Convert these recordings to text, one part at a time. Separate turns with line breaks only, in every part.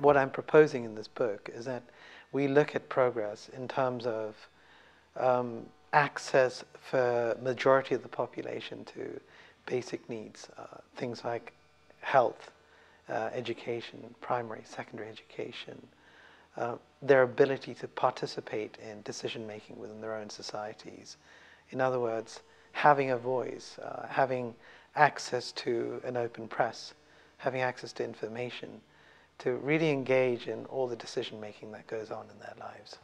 what I'm proposing in this book is that we look at progress in terms of access for majority of the population to basic needs, things like health, education, primary, secondary education, their ability to participate in decision-making within their own societies. In other words, having a voice, having access to an open press, having access to information, to really engage in all the decision-making that goes on in their lives.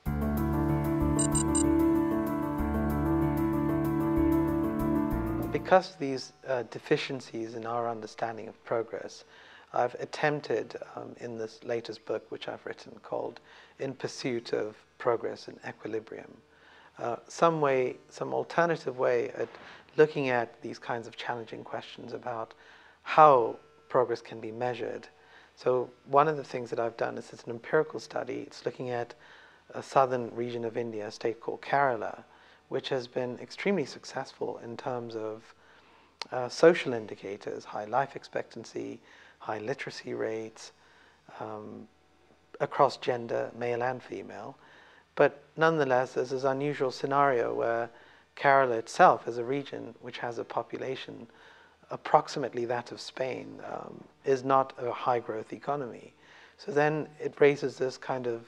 Because of these deficiencies in our understanding of progress, I've attempted in this latest book, which I've written, called In Pursuit of Progress and Equilibrium, some alternative way at looking at these kinds of challenging questions about how progress can be measured. So one of the things that I've done is it's an empirical study. It's looking at a southern region of India, a state called Kerala, which has been extremely successful in terms of social indicators, high life expectancy, high literacy rates, across gender, male and female. But nonetheless, there's this unusual scenario where Kerala itself, as a region which has a population approximately that of Spain, is not a high-growth economy. So then it raises this kind of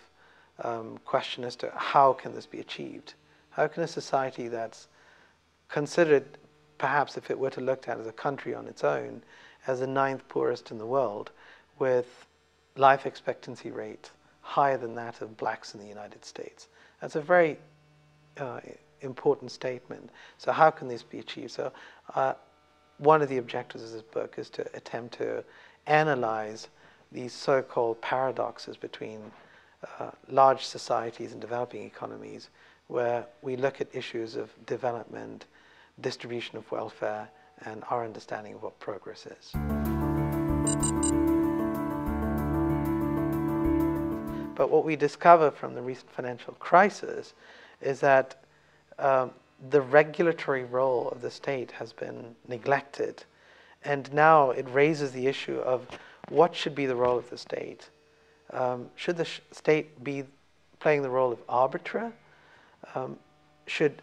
question as to how can this be achieved? How can a society that's considered, perhaps if it were to looked at as a country on its own, as the 9th poorest in the world, with life expectancy rate higher than that of blacks in the United States? That's a very important statement. So how can this be achieved? So one of the objectives of this book is to attempt to analyze these so-called paradoxes between large societies and developing economies, where we look at issues of development, distribution of welfare, and our understanding of what progress is. But what we discover from the recent financial crisis is that the regulatory role of the state has been neglected, and now it raises the issue of what should be the role of the state. Should the state be playing the role of arbiter? Should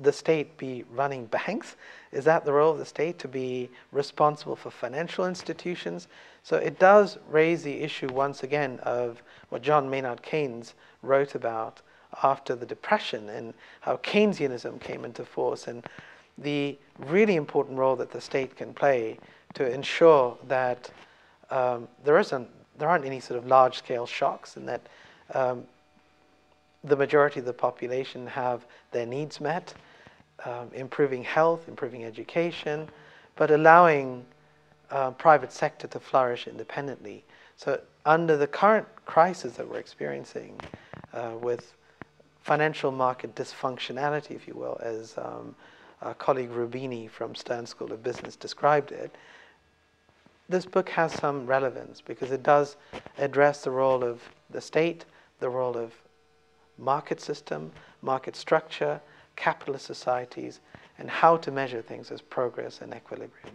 the state be running banks? Is that the role of the state, to be responsible for financial institutions? So it does raise the issue once again of what John Maynard Keynes wrote about after the Depression, and how Keynesianism came into force, and the really important role that the state can play to ensure that there aren't any sort of large-scale shocks, and that the majority of the population have their needs met, improving health, improving education, but allowing private sector to flourish independently. So under the current crisis that we're experiencing with financial market dysfunctionality, if you will, as our colleague Rubini from Stern School of Business described it, this book has some relevance because it does address the role of the state, the role of market system, market structure, capitalist societies, and how to measure things as progress and equilibrium.